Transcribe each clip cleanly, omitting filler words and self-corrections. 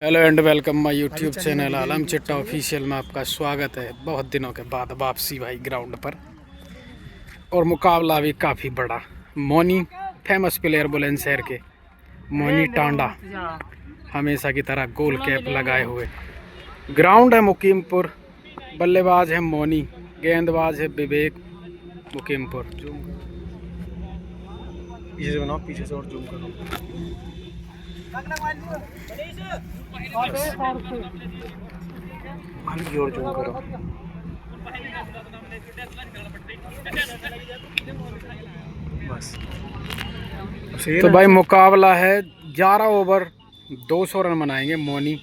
Hello and welcome my YouTube channel Alam Chitta official में आपका स्वागत है। बहुत दिनों के बाद वापसी भाई ग्राउंड पर, और मुकाबला भी काफ़ी बड़ा। मोनी फेमस प्लेयर बुलंदशहर के मोनी टांडा हमेशा की तरह गोल कैप लगाए हुए। ग्राउंड है मुकीमपुर, बल्लेबाज है मोनी, गेंदबाज है विवेक मुकीमपुर। पीछे से बनाओ, पीछे से और जूम करो। हल्की और जूम करो। बस। तो भाई मुकाबला है 11 ओवर 200 रन बनाएंगे मोनी।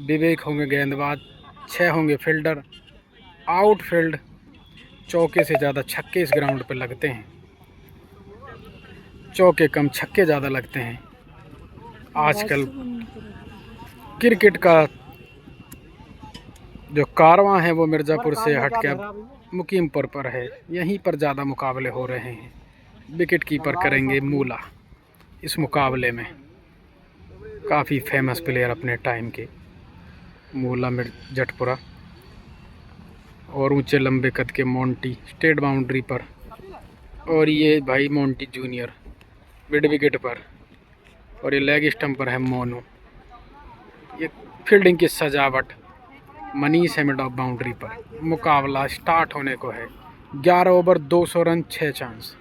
विवेक होंगे गेंदबाज, 6 होंगे फील्डर। आउटफील्ड चौके से ज़्यादा छक्के इस ग्राउंड पर लगते हैं, चौके कम छक्के ज़्यादा लगते हैं। आजकल क्रिकेट का जो कारवां है वो मिर्ज़ापुर से हटकर मुकीमपुर पर है। यहीं पर ज़्यादा मुकाबले हो रहे हैं। विकेट कीपर करेंगे मूला। इस मुकाबले में काफ़ी फेमस प्लेयर अपने टाइम के मूला जटपुरा, और ऊंचे लंबे कद के मोंटी स्टेट बाउंड्री पर, और ये भाई मोंटी जूनियर मिड विकेट पर, और ये लेग स्टंप पर है मोनू। ये फील्डिंग की सजावट मनीष है मिड ऑफ बाउंड्री पर। मुकाबला स्टार्ट होने को है। 11 ओवर 200 रन, 6 चांस।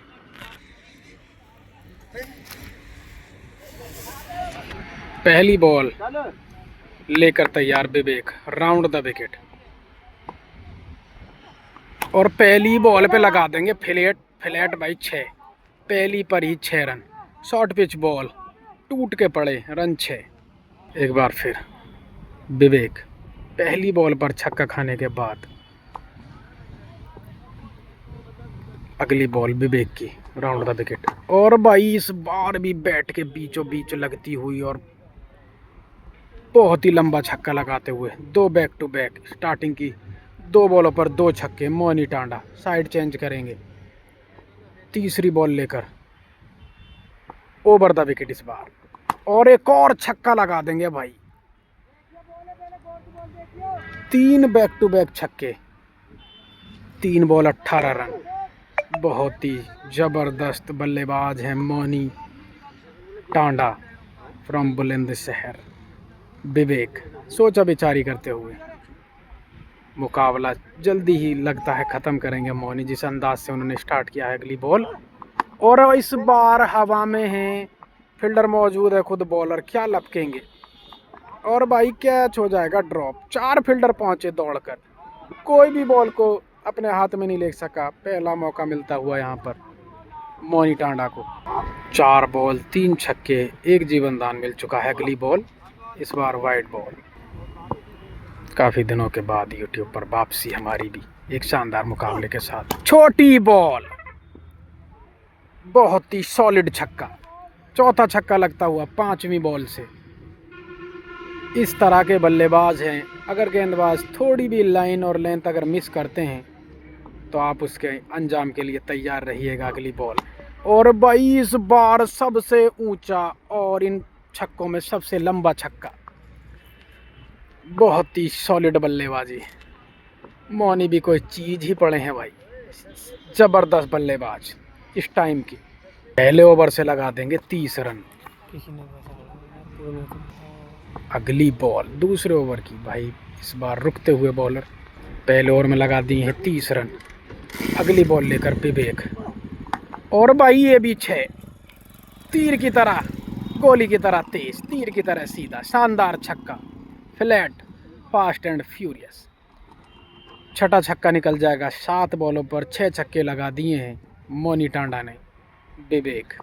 पहली बॉल लेकर तैयार विवेक, राउंड द विकेट, और पहली बॉल पे लगा देंगे फ्लैट फ्लैट भाई 6। पहली पर ही 6 रन। शॉर्ट पिच बॉल टूट के पड़े, रन 6। एक बार फिर विवेक पहली बॉल पर छक्का खाने के बाद अगली बॉल विवेक की, राउंड द विकेट। और भाई इस बार भी बैट के बीचों बीच लगती हुई और बहुत ही लंबा छक्का लगाते हुए 2 बैक टू बैक। स्टार्टिंग की 2 बॉलों पर 2 छक्के। मोनी टांडा साइड चेंज करेंगे तीसरी बॉल लेकर, ओवर द विकेट इस बार, और एक और छक्का लगा देंगे भाई। 3 बैक टू बैक छक्के, 3 बॉल 18 रन। बहुत ही जबरदस्त बल्लेबाज हैं मोनी टांडा फ्रॉम बुलंदशहर। विवेक सोचा विचारी करते हुए मुकाबला जल्दी ही लगता है ख़त्म करेंगे मोनी, जिस अंदाज से उन्होंने स्टार्ट किया है। अगली बॉल, और इस बार हवा में है, फील्डर मौजूद है, खुद बॉलर क्या लपकेंगे, और भाई कैच हो जाएगा ड्रॉप। 4 फील्डर पहुंचे दौड़कर, कोई भी बॉल को अपने हाथ में नहीं ले सका। पहला मौका मिलता हुआ यहाँ पर मोनी टांडा को। 4 बॉल 3 छक्के, 1 जीवनदान मिल चुका है। अगली बॉल इस बार वाइड बॉल। काफ़ी दिनों के बाद यूट्यूब पर वापसी हमारी भी एक शानदार मुकाबले के साथ। छोटी बॉल, बहुत ही सॉलिड छक्का, चौथा छक्का लगता हुआ 5वीं बॉल से। इस तरह के बल्लेबाज हैं, अगर गेंदबाज थोड़ी भी लाइन और लेंथ अगर मिस करते हैं तो आप उसके अंजाम के लिए तैयार रहिएगा। अगली बॉल, और 22 बार सबसे ऊंचा और इन छक्कों में सबसे लंबा छक्का। बहुत ही सॉलिड बल्लेबाजी। मोनी भी कोई चीज़ ही पड़े हैं भाई, ज़बरदस्त बल्लेबाज इस टाइम की। पहले ओवर से लगा देंगे 30 रन। अगली बॉल दूसरे ओवर की भाई, इस बार रुकते हुए बॉलर पहले ओवर में लगा दिए हैं 30 रन। अगली बॉल लेकर विवेक, और भाई ये भी 6। तीर की तरह, गोली की तरह तेज, तीर की तरह सीधा, शानदार छक्का, फ्लैट, फास्ट एंड फ्यूरियस। छठा छक्का निकल जाएगा। 7 बॉलों पर 6 छक्के लगा दिए हैं मोनी टांडा ने। विवेक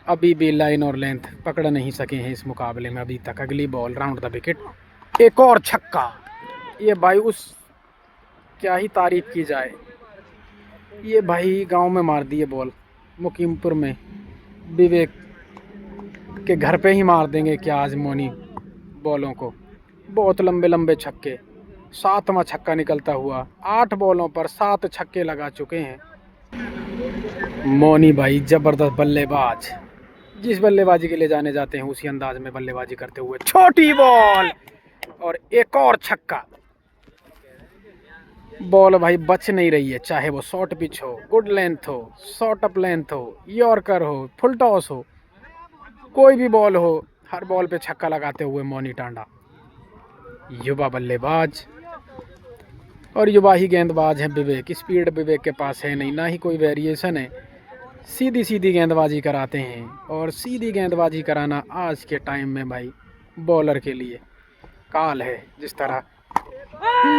अभी भी लाइन और लेंथ पकड़ नहीं सके हैं इस मुकाबले में अभी तक। अगली बॉल, राउंड द विकेट, एक और छक्का। ये भाई उस क्या ही तारीफ की जाए, ये भाई गांव में मार दिए बॉल। मुकीमपुर में विवेक के घर पे ही मार देंगे क्या आज मोनी बॉलों को। बहुत लंबे लंबे छक्के, 7वां छक्का निकलता हुआ। 8 बॉलों पर 7 छक्के लगा चुके हैं मोनी भाई। ज़बरदस्त बल्लेबाज, जिस बल्लेबाजी के लिए जाने जाते हैं उसी अंदाज में बल्लेबाजी करते हुए छोटी बॉल और एक और छक्का। बॉल भाई बच नहीं रही है, चाहे वो शॉर्ट पिच हो, गुड लेंथ हो, शॉर्ट अप लेंथ हो, यॉर्कर हो, फुल टॉस हो, कोई भी बॉल हो, हर बॉल पे छक्का लगाते हुए मोनी टांडा युवा बल्लेबाज। और युवा ही गेंदबाज है विवेक। स्पीड विवेक के पास है नहीं, ना ही कोई वेरिएशन है, सीधी सीधी गेंदबाजी कराते हैं। और सीधी गेंदबाजी कराना आज के टाइम में भाई बॉलर के लिए काल है। जिस तरह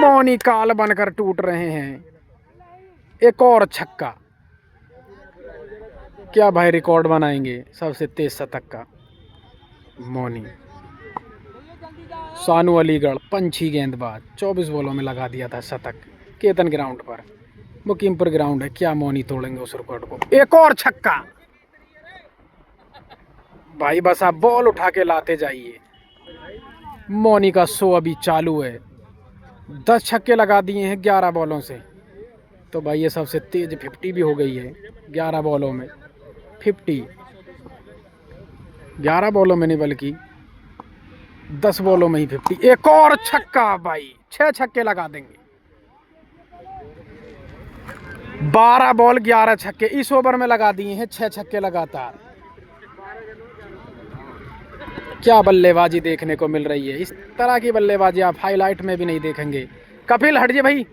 मोनी काल बनकर टूट रहे हैं। एक और छक्का, क्या भाई रिकॉर्ड बनाएंगे सबसे तेज शतक का मोनी। सानू अलीगढ़ पंछी गेंदबाज 24 बॉलों में लगा दिया था शतक। केतन ग्राउंड पर, मुकीमपुर ग्राउंड है, क्या मोनी तोड़ेंगे उस रिकॉर्ड को। एक और छक्का भाई, बस आप बॉल उठा के लाते जाइए। मोनी का शो अभी चालू है, 10 छक्के लगा दिए हैं 11 बॉलों से। तो भाई ये सबसे तेज 50 भी हो गई है 11 बॉलों में। 50 11 बॉलों में नहीं बल्कि 10 बॉलों में ही 50। एक और छक्का भाई, 6 छक्के लगा देंगे। 12 बॉल 11 छक्के इस ओवर में लगा दिए हैं, 6 छक्के लगातार। क्या बल्लेबाजी देखने को मिल रही है। इस तरह की बल्लेबाजी आप हाईलाइट में भी नहीं देखेंगे। कपिल हट जाइए भाई।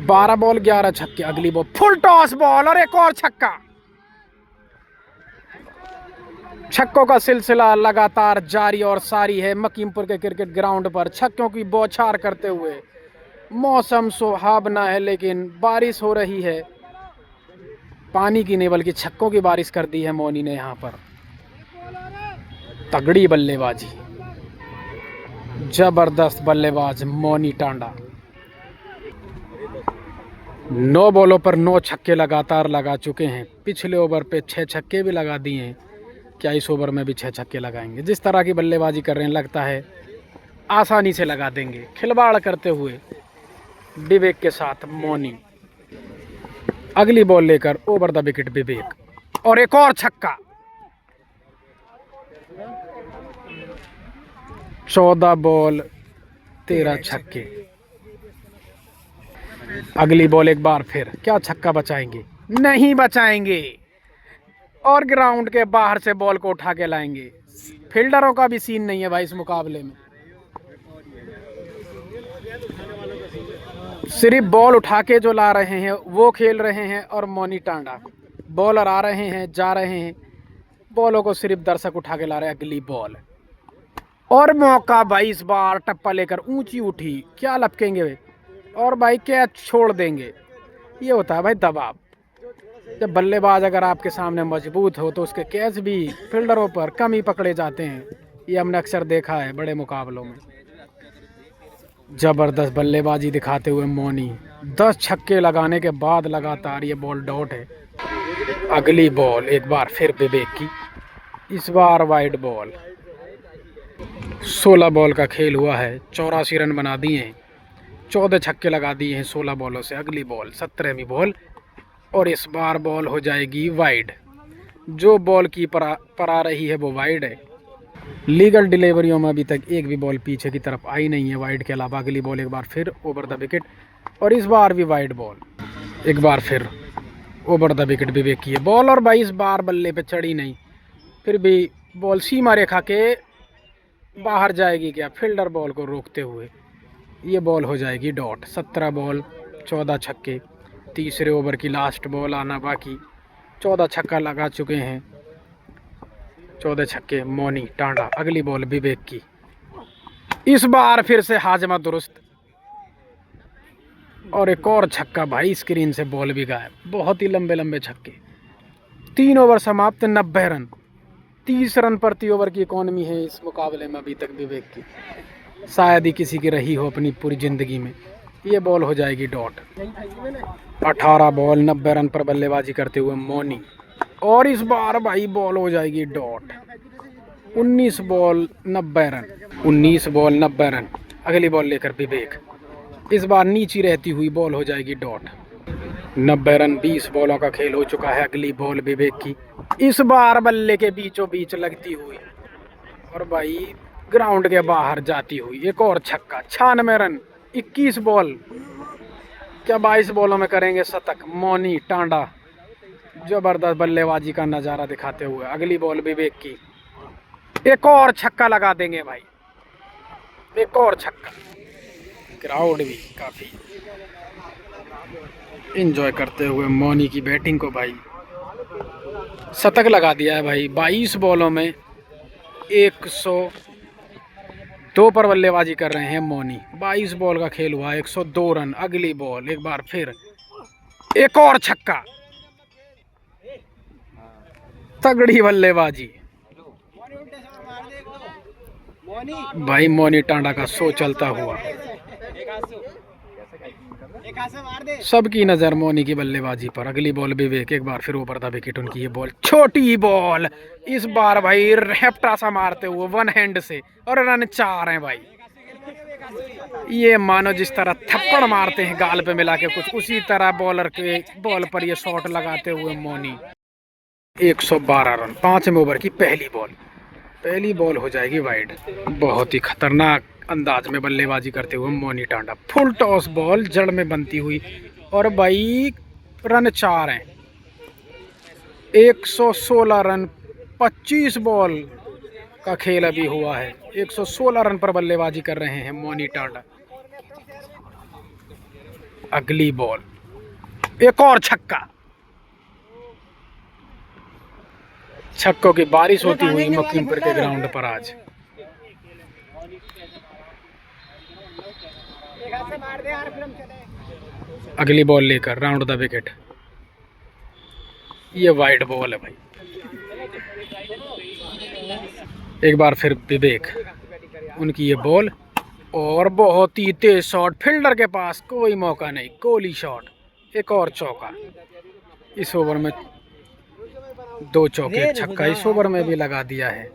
12 बॉल 11 छक्के। अगली बॉल फुल टॉस बॉल और एक और छक्का। छक्कों का सिलसिला लगातार जारी और सारी है मकीमपुर के क्रिकेट ग्राउंड पर। छक्कों की बौछार करते हुए मौसम सुहावना है, लेकिन बारिश हो रही है। पानी की नहीं बल्कि छक्कों की बारिश कर दी है मोनी ने यहाँ पर। तगड़ी बल्लेबाजी, जबरदस्त बल्लेबाज मोनी टांडा। 9 बॉलों पर 9 छक्के लगातार लगा चुके हैं। पिछले ओवर पे 6 छक्के भी लगा दिए हैं। क्या इस ओवर में भी 6 छक्के लगाएंगे। जिस तरह की बल्लेबाजी कर रहे हैं लगता है आसानी से लगा देंगे। खिलवाड़ करते हुए विवेक के साथ मोनी। अगली बॉल लेकर ओवर द विकेट विवेक और एक और छक्का। 14 बॉल 13 छक्के। अगली बॉल एक बार फिर, क्या छक्का बचाएंगे? नहीं बचाएंगे और ग्राउंड के बाहर से बॉल को उठा के लाएंगे। फील्डरों का भी सीन नहीं है भाई इस मुकाबले में। सिर्फ बॉल उठा के जो ला रहे हैं वो खेल रहे हैं और मोनी टांडा। बॉलर आ रहे हैं जा रहे हैं, बॉलों को सिर्फ दर्शक उठा के ला रहे हैं। अगली बॉल और मौका भाई, इस बार टप्पा लेकर ऊंची उठी, क्या लपकेंगे वे और भाई कैच छोड़ देंगे। ये होता है भाई दबाव। जब बल्लेबाज अगर आपके सामने मजबूत हो तो उसके कैच भी फील्डरों पर कम ही पकड़े जाते हैं। ये हमने अक्सर देखा है बड़े मुकाबलों में। जबरदस्त बल्लेबाजी दिखाते हुए मोनी 10 छक्के लगाने के बाद लगातार ये बॉल डॉट है। अगली बॉल एक बार फिर विवेक की, इस बार वाइड बॉल। 16 बॉल का खेल हुआ है, 84 रन बना दिए हैं, 14 छक्के लगा दिए हैं 16 बॉलों से। अगली बॉल 17वीं बॉल और इस बार बॉल हो जाएगी वाइड। जो बॉल की पर आ रही है वो वाइड है। लीगल डिलीवरियों में अभी तक एक भी बॉल पीछे की तरफ आई नहीं है वाइड के अलावा। अगली बॉल एक बार फिर ओवर द विकेट और इस बार भी वाइड बॉल। एक बार फिर ओवर द विकेट विवेक की है बॉल और भाई इस बार बल्ले पे चढ़ी नहीं, फिर भी बॉल सीमा रेखा के बाहर जाएगी क्या फील्डर बॉल को रोकते हुए। ये बॉल हो जाएगी डॉट। 17 बॉल 14 छक्के। तीसरे ओवर की लास्ट बॉल आना बाकी। 14 छक्का लगा चुके हैं, 14 छक्के मोनी टांडा। अगली बॉल विवेक की, इस बार फिर से हाजमा दुरुस्त और एक और छक्का। भाई स्क्रीन से बॉल भी गायब। बहुत ही लंबे लंबे छक्के। 3 ओवर समाप्त, 90 रन। 30 रन प्रति ओवर की इकॉनमी है इस मुकाबले में अभी तक विवेक की। शायद ही किसी की रही हो अपनी पूरी ज़िंदगी में। ये बॉल हो जाएगी डॉट। 18 बॉल 90 रन पर बल्लेबाजी करते हुए मोनी और इस बार भाई बॉल हो जाएगी dot. 19 ball 90 run. 19 ball 90 run. अगली बॉल लेकर विवेक, इस बार नीची रहती हुई बॉल हो जाएगी डॉट। 90 रन 20 बॉलों का खेल हो चुका है। अगली बॉल विवेक की, इस बार बल्ले के बीचों बीच लगती हुई और भाई ग्राउंड के बाहर जाती हुई एक और छक्का। 96 रन 21 बॉल, क्या 22 बॉलों में करेंगे शतक। मोनी टांडा जबरदस्त बल्लेबाजी का नजारा दिखाते हुए। अगली बॉल विवेक की, एक और छक्का लगा देंगे भाई, एक और छक्का। क्राउड भी काफी एंजॉय करते हुए मोनी की बैटिंग को भाई। शतक लगा दिया है भाई 22 बॉलों में। 102 पर बल्लेबाजी कर रहे हैं मोनी। 22 बॉल का खेल हुआ, 102 रन। अगली बॉल एक बार फिर, एक और छक्का। तगड़ी बल्लेबाजी भाई, मोनी टांडा का शो चलता हुआ। सबकी नजर मोनी की बल्लेबाजी पर। अगली बॉल विवेक, एक बार फिर ओवर द विकेट उनकी ये बॉल। छोटी बॉल, इस बार भाई रेप्टा सा मारते हुए वन हैंड से, और रन 4 हैं भाई। ये मानो जिस तरह थप्पड़ मारते हैं गाल पे मिला के, कुछ उसी तरह बॉलर के बॉल पर ये शॉट लगाते हुए मोनी। 112 रन 5वें ओवर की पहली बॉल हो जाएगी वाइड। बहुत ही खतरनाक अंदाज में बल्लेबाजी करते हुए Moni Tanda. Full toss ball जड़ में बनती हुई और भाई रन 4 हैं। 116 रन 25 बॉल का खेल अभी हुआ है। 116 रन पर बल्लेबाजी कर रहे हैं मोनी टांडा। अगली बॉल, एक और छक्का। छक्कों की बारिश होती हुई मकीमपुर के ग्राउंड पर आज। अगली बॉल लेकर राउंड द विकेट, ये वाइड बॉल है भाई। एक बार फिर विवेक, उनकी ये बॉल और बहुत ही तेज शॉट। फील्डर के पास कोई मौका नहीं, कोहली शॉट। एक और चौका। इस ओवर में 2 चौके, छक्का इस ओवर में भी लगा दिया है।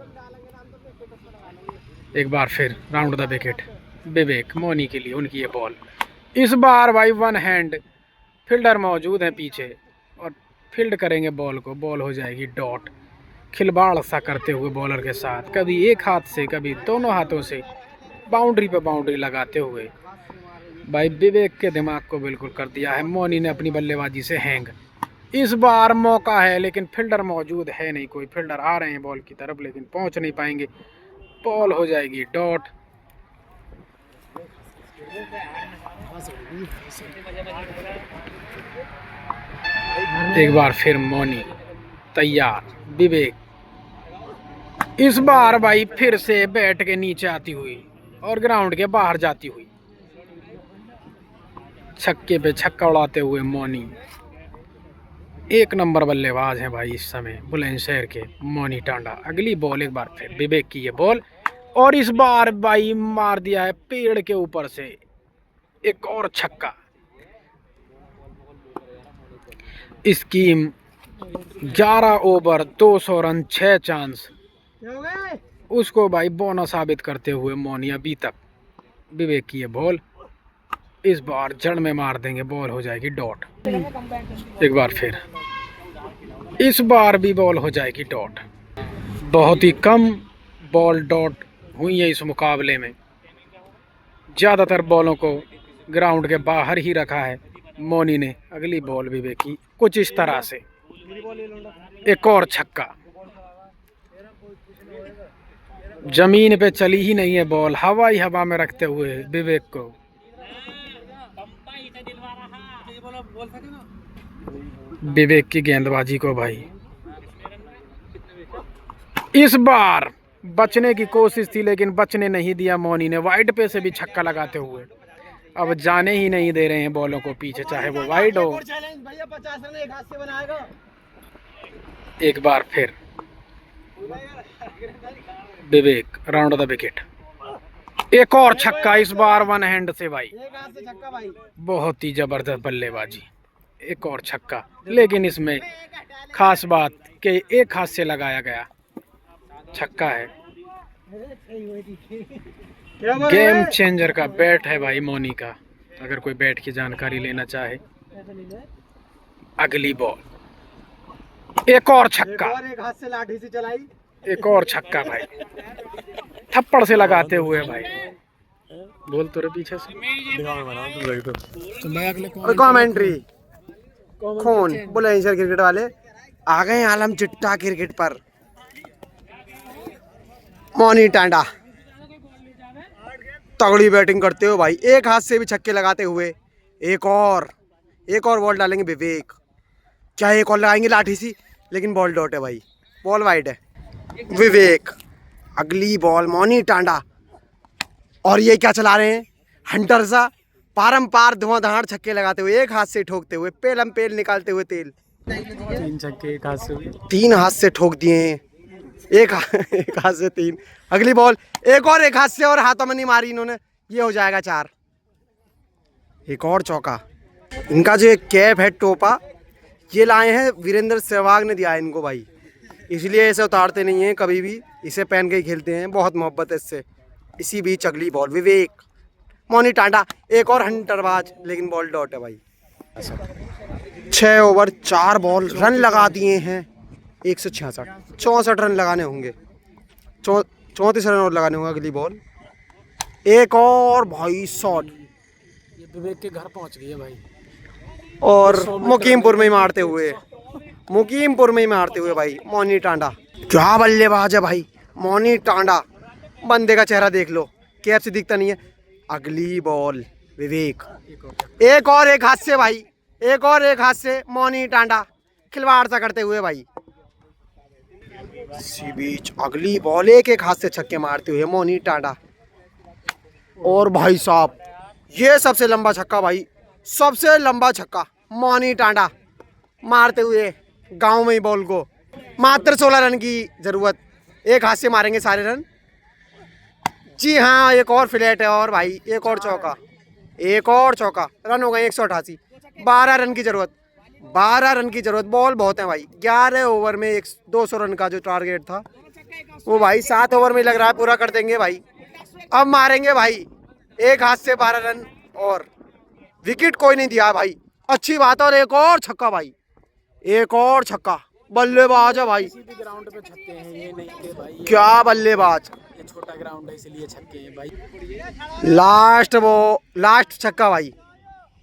एक बार फिर राउंड द विकेट विवेक, मोनी के लिए उनकी ये बॉल। इस बार भाई वन हैंड, फील्डर मौजूद हैं पीछे और फील्ड करेंगे बॉल को। बॉल हो जाएगी डॉट। खिलवाड़ सा करते हुए बॉलर के साथ, कभी एक हाथ से कभी दोनों हाथों से बाउंड्री पे बाउंड्री लगाते हुए भाई विवेक के दिमाग को बिल्कुल कर दिया है मोनी ने अपनी बल्लेबाजी से हैंग। इस बार मौका है लेकिन फील्डर मौजूद है नहीं, कोई फील्डर आ रहे हैं बॉल की तरफ लेकिन पहुंच नहीं पाएंगे। बॉल हो जाएगी डॉट। एक बार फिर मोनी तैयार। विवेक, इस बार भाई फिर से बैट के नीचे आती हुई और ग्राउंड के बाहर जाती हुई। छक्के पे छक्का उड़ाते हुए मोनी। एक नंबर बल्लेबाज हैं भाई इस समय बुलंदशहर के मोनी टांडा। अगली बॉल एक बार फिर विवेक की ये बॉल और इस बार भाई मार दिया है पेड़ के ऊपर से। एक और छक्का। स्कीम 11 ओवर 200 रन 6 चांस, उसको भाई बोनस साबित करते हुए मोनी अभी तक। विवेक की ये बॉल इस बार जड़ में मार देंगे, बॉल हो जाएगी डॉट। एक बार फिर इस बार भी बॉल हो जाएगी डॉट। बहुत ही कम बॉल डॉट हुई है इस मुकाबले में। ज़्यादातर बॉलों को ग्राउंड के बाहर ही रखा है मोनी ने। अगली बॉल विवेक की कुछ इस तरह से। एक और छक्का। जमीन पे चली ही नहीं है बॉल, हवा ही हवा में रखते हुए विवेक को। विवेक की गेंदबाजी को भाई इस बार बचने की कोशिश थी लेकिन बचने नहीं दिया मोनी ने। वाइड पे से भी छक्का लगाते हुए अब जाने ही नहीं दे रहे हैं बॉलों को पीछे, चाहे वो वाइड हो। एक बार फिर विवेक राउंड द विकेट। एक और छक्का, इस बार वन हैंड से भाई। बहुत ही जबरदस्त बल्लेबाजी। एक और छक्का, लेकिन इसमें खास बात कि एक हाथ से लगाया गया छक्का है। गेम चेंजर का बैट है भाई मोनी का। अगर कोई बैट की जानकारी लेना चाहे अगली बॉल, एक और छक्का, एक हाथ से लाठी से चलाई, एक और छक्का भाई, थप्पड़ से लगाते हुए भाई। बोल तो रहे पीछे से। तो मैं अगले कमेंट्री कौन बुलंदशहर क्रिकेट वाले आ गए आलम चिट्टा क्रिकेट पर। मोनी टांडा तगड़ी बैटिंग करते हो भाई, एक हाथ से भी छक्के लगाते हुए। एक और बॉल डालेंगे विवेक, क्या एक और लगाएंगे लाठी सी, लेकिन बॉल डॉट है भाई, बॉल वाइड है। विवेक अगली बॉल, मोनी टांडा, और ये क्या चला रहे हैं हंटर सा, पारंपार धुआंधार छक्के लगाते हुए, एक हाथ से ठोकते हुए, पेलम पेल निकालते हुए तेल। 3 छक्के एक हाथ से, 3 हाथ से ठोक दिए हैं, एक हाथ से 3। अगली बॉल एक और, एक हाथ से, और हाथों में नहीं मारी इन्होंने, ये हो जाएगा 4। एक और चौका। इनका जो एक कैप है टोपा, ये लाए हैं वीरेंद्र सहवाग ने दिया है इनको भाई, इसलिए इसे उतारते नहीं हैं कभी भी, इसे पहन के ही खेलते हैं, बहुत मोहब्बत है इससे। इसी बीच अगली बॉल विवेक, मोनी टांडा, एक और हंटरबाज, लेकिन बॉल डॉट है भाई। 6 ओवर 4 बॉल, रन लगा दिए हैं 166, 64 रन लगाने होंगे, 34 रन और लगाने होंगे। अगली बॉल एक और भाई शॉट, ये विवेक के घर पहुंच गई है भाई, और मुकीमपुर में ही मारते हुए, भाई मोनी टांडा। क्या बल्लेबाज है भाई मोनी टांडा, बंदे का चेहरा देख लो, कैप से दिखता नहीं है। अगली बॉल विवेक, एक और, एक हाथ से भाई, एक और, एक हाथ से मोनी टांडा खिलवाड़ सा करते हुए भाई। इसी बीच अगली बॉल, एक हाथ से छक्के मारते हुए मोनी टांडा, और भाई साहब ये सबसे लंबा छक्का भाई, सबसे लंबा छक्का, मोनी टांडा मारते हुए गांव में ही बॉल को। मात्र 16 रन की जरूरत, एक हाथ से मारेंगे सारे रन। जी हाँ, एक और फ्लैट है, और भाई एक और चौका, रन हो गए 188। 12 रन की जरूरत, 12 रन की जरूरत, बॉल बहुत है भाई। 11 ओवर में 200 रन का जो टारगेट था, वो भाई 7 ओवर में लग रहा है पूरा कर देंगे भाई। अब मारेंगे भाई एक हाथ से 12 रन, और विकेट कोई नहीं दिया भाई, अच्छी बात है। और एक और छक्का भाई, एक और छक्का, बल्लेबाज है भाई। ग्राउंड पे छक्के हैं, ये नहीं थे भाई, क्या बल्लेबाज, ये छोटा ग्राउंड है इसलिए छक्के हैं भाई। लास्ट छक्का भाई,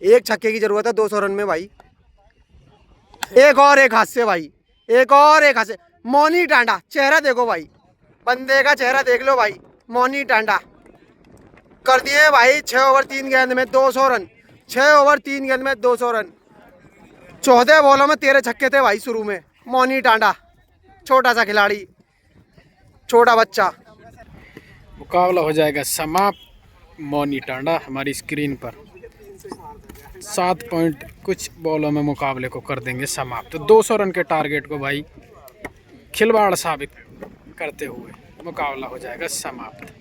एक छक्के की जरूरत है 200 रन में भाई। एक और, एक हाथ से भाई, एक और, एक हाथ से मोनी टांडा, चेहरा देखो भाई, बंदे का चेहरा देख लो भाई। मोनी टांडा कर दिए भाई 6 ओवर 3 गेंद में 200 रन, 6 ओवर 3 गेंद में 200 रन। 14 बॉलों में 13 छक्के थे भाई शुरू में। मोनी टांडा छोटा सा खिलाड़ी, छोटा बच्चा। मुकाबला हो जाएगा समाप्त। मोनी टांडा हमारी स्क्रीन पर 7 पॉइंट कुछ बॉलों में मुकाबले को कर देंगे समाप्त। तो 200 रन के टारगेट को भाई खिलवाड़ साबित करते हुए मुकाबला हो जाएगा समाप्त।